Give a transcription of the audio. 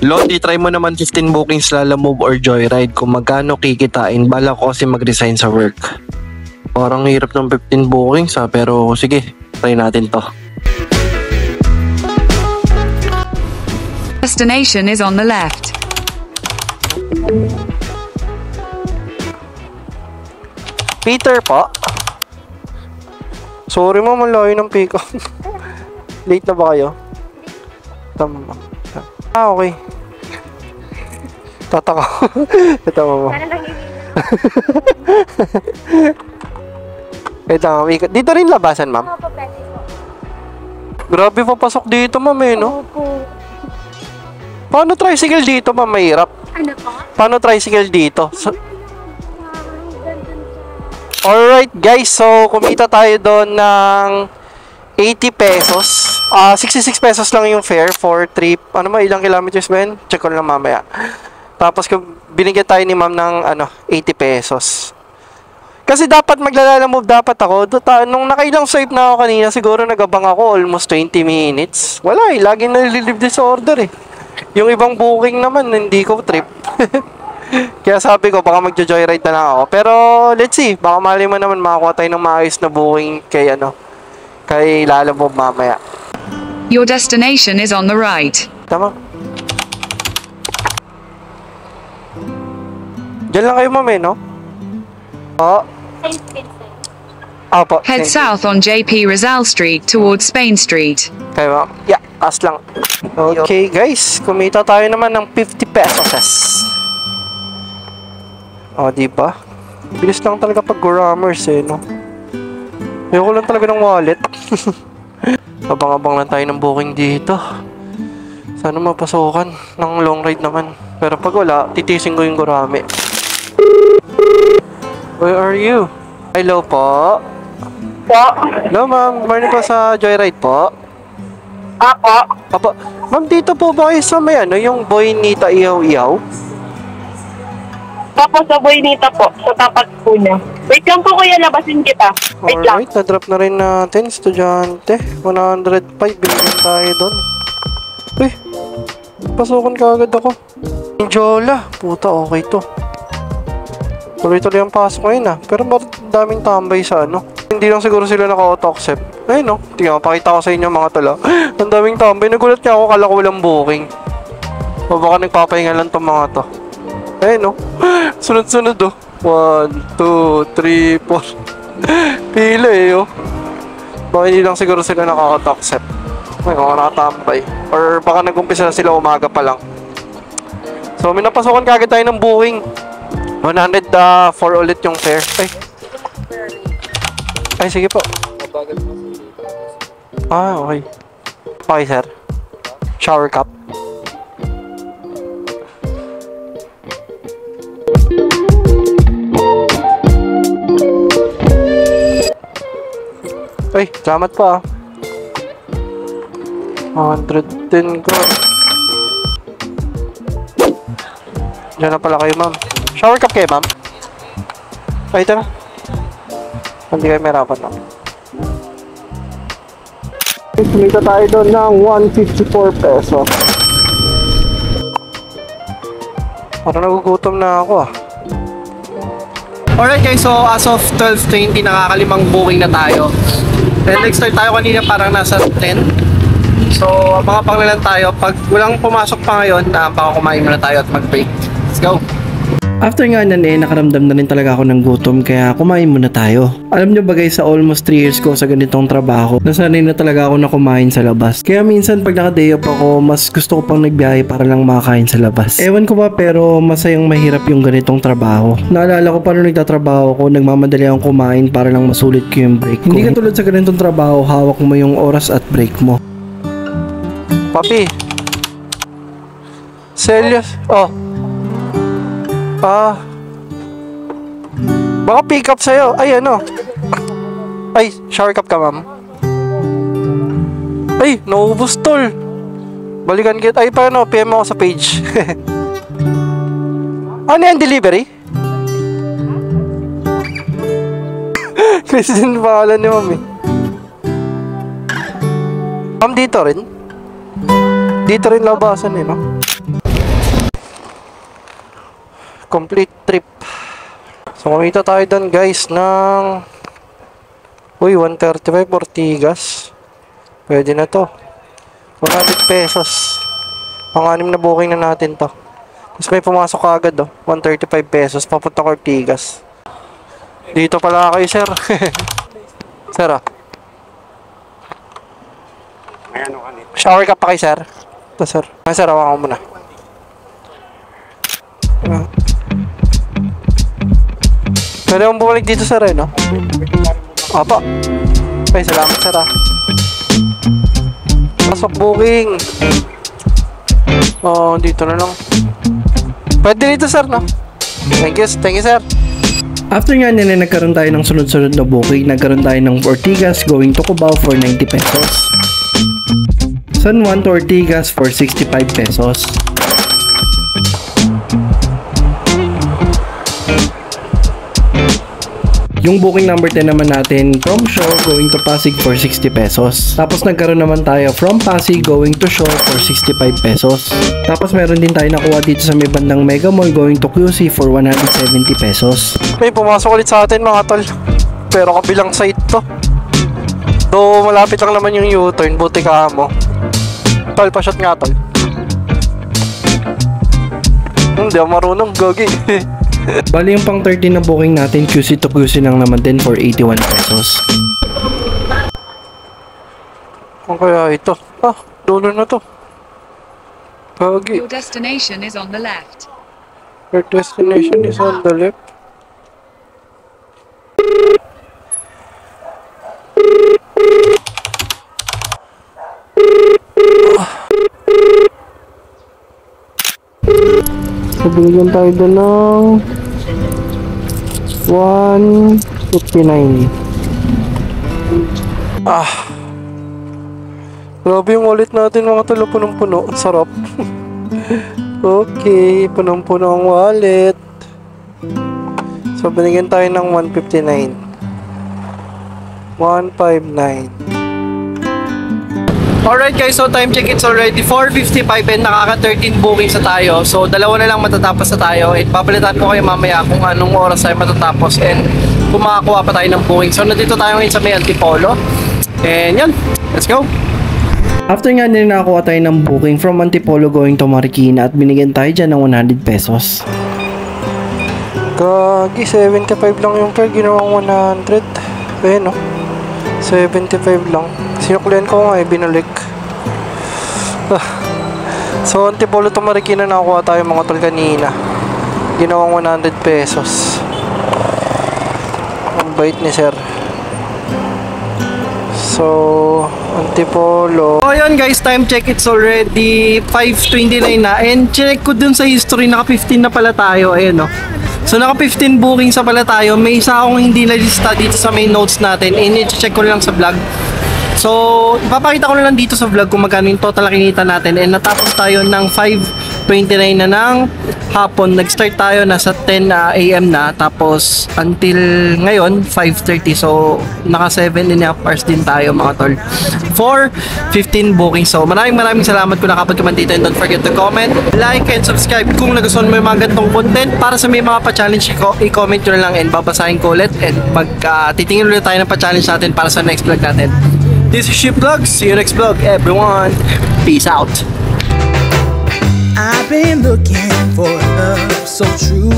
Lodi, try mo naman 15 bookings Lala Move or Joyride kung magkano kikitain. Bala ko kasi mag-resign sa work. Parang hirap ng 15 bookings pero sige, try natin to. Destination is on the left. Peter po. Sorry ma'am, malayo ng pick up. Late na ba kayo? Tama. Okay. Tataka. Tama mo. Dito rin labasan, ma'am. Grabe pa pasok dito, ma'am no? Paano tricycle dito, ma'am? Mahirap. Ano po? Paano tricycle dito? Alright guys, so kumita tayo doon ng 80 pesos. 66 pesos lang yung fare for trip. Ano ba, ilang kilometers ba yun? Check ko lang mamaya. Tapos binigyan tayo ni ma'am ng 80 pesos. Kasi dapat maglalala-move dapat ako. Nung nakailang swipe na ako kanina, siguro nagabang ako almost 20 minutes. Wala laging nalilive disorder Yung ibang booking naman, hindi ko trip. Kaya sabi ko, baka magjo-joyride na lang ako. Pero, let's see. Baka mali mo naman makakuha tayo ng maayos na booking kay Lala Move mamaya. Your destination is on the right. Tama. Diyan lang kayo, ma'am, no? Oo. Opo. Head south on JP Rizal Street towards Spain Street. Kayo, ma'am. Yeah, as lang. Okay, guys. Kumita tayo naman ng 50 pesos. Diba? Bilis lang talaga pag grammars no? Ayoko lang talaga ng wallet. Abang-abang lang tayo ng booking dito. Sana mapasukan ng long ride naman. Pero pag wala, titisin ko yung gurami. Where are you? Hello po. Hello ma'am, morning po sa Joyride po. Apo. Ma'am, dito po ba kayo sa may yung Boynita Ihaw-Ihaw? Tapos sa Boynita po, sa tapat po niya. Wait lang po kuya, labasin kita. Wait lang. Alright, na-drop na rin natin, estudyante. 105, binigyan tayo doon. Uy, pasukan ka agad ako. Jola, puta, okay to. Tuloy-tuloy ang pasok ngayon Pero daming tambay sa Hindi lang siguro sila naka-auto-accept. Ayun tingnan, pakita ko sa inyo mga tala. Ang daming tambay, nagulat niya ako, kala ko walang booking. O baka nagpapahinga lang tong mga to. Ayun sunod-sunod 1, 2, 3, 4. Pila Baka hindi lang siguro sila nakaka-accept. May mga nakatambay. Or baka nag-umpisa na sila umaga pa lang. So may napasukan kagad tayo ng booking. 104 ulit yung fare. Ay sige po. Okay. Okay sir. Shower cup. Ay, salamat pa 110 ko. Diyan na pala kayo, ma'am. Shower cup kayo, ma'am? Ay, ito na. Hindi kayo merapan, ma'am. Kumita tayo doon ng 154 pesos. Parang nagugutom na ako Alright guys, so as of 12:20 nakakalimang booking na tayo. And nag-start tayo kanina parang nasa 10. So abang-abang na lang tayo. Pag walang pumasok pa ngayon, baka kumain muna tayo at mag-break. Let's go! After nga nan nakaramdam na rin talaga ako ng gutom kaya kumain muna tayo. Alam nyo ba guys, sa almost 3 years ko sa ganitong trabaho, nasanay na talaga ako na kumain sa labas. Kaya minsan pag naka-day off ako, mas gusto ko pang nagbiyahe para lang makakain sa labas. Ewan ko ba pero masayang mahirap yung ganitong trabaho. Naalala ko pa nung nagtatrabaho ko, nagmamadali akong kumain para lang masulit ko yung break ko. Hindi katulad sa ganitong trabaho, hawak mo yung oras at break mo. Papi! Serious? Baka pick up sa'yo. Ay, Ay, shower cup ka, ma'am. Ay, naubos tol. Balikan kita. Ay, paano? PM ako sa page. Ano yan? Delivery? Kasi din pangalan ni ma'am Ma'am, dito rin? Dito rin labasan no? Complete trip. So, kumita tayo doon guys ng 135 Ortigas. Pwede na to. 100 pesos. Pang-anim na booking na natin to. Tapos may pumasok agad 135 pesos. Papunta ko Ortigas. Dito pala kayo, sir. Sir, shower ka pa kay sir? Ito, sir. Sir, hawakan ko muna. Pwede akong bumalik dito, sir, no? Opo. Okay, salamat, sir, Pasok booking. Dito na lang. Pwede dito, sir, no? Thank you, sir. After nga nila nagkaroon tayo ng sunod-sunod na booking, nagkaroon tayo ng Ortigas going to Cubao for 90 pesos. San Juan to Ortigas for 65 pesos. Yung booking number 10 naman natin, from Shaw going to Pasig for 60 pesos. Tapos nagkaroon naman tayo from Pasig going to Shaw for 65 pesos. Tapos meron din tayo nakuha dito sa may bandang Mega Mall going to QC for 170 pesos. May pumasok ulit sa atin mga tol. Pero kabilang site to. Though malapit lang naman yung U-turn, buti ka mo. Tol, pa-shot nga tol. Hindi ako marunong, gogi. Bali yung pang 13 na booking natin, QC to QC lang naman din for 81 pesos. Ang kaya ito? Dulo na to. Gogi. Your destination is on the left. Your destination is on the left. Sabihin tayo doon ng 159. Grabe yung wallet natin mga tolo, punong-puno. Sarap. Okay, punong-puno ang wallet. So, binigyan tayo ng 159. 159. Alright guys, so time check, it's already 4:55 and nakaka-13 bookings na tayo. So dalawa na lang matatapos na tayo. And papalitan ko kayo mamaya kung anong oras tayo matatapos and kung makakuha pa tayo ng booking. So nandito tayo ngayon sa may Antipolo. And yun, let's go! After nga din nakakuha tayo ng booking from Antipolo going to Marikina at binigyan tayo dyan ng 100 pesos. Gagi, 75 lang yung per, ginawang 100. Ayun 75 lang. Sinuklian ko nga binalik. So, Antipolo to Marikina nakakuha tayo mga tol kanina. Ginawang 100 pesos. Ang bait ni sir. So, Antipolo. So yun guys, time check, it's already 5:29 na. And check ko dun sa history, naka 15 na pala tayo. Ayun So naka 15 bookings na pala tayo. May isa akong hindi na-lista dito sa main notes natin. And i-check ko lang sa vlog. So, ipapakita ko na lang dito sa vlog kung magkano yung total na kinita natin. And natapos tayo ng 5:29 na ng hapon. Nag-start tayo nasa 10 AM na. Tapos, until ngayon, 5:30. So, naka 7.5 hours din tayo mga tol. For 15 bookings. So, maraming salamat kung nakapag-comment dito. And don't forget to comment, like, and subscribe kung nagustuhan mo yung mga ganitong content. Para sa may mga pa-challenge, i-comment nyo na lang and babasahin ko ulit. And titingin ulit tayo ng pa-challenge natin para sa next vlog natin. This is Ship Vlogs. See you next vlog, everyone. Peace out. I've been looking for love so true.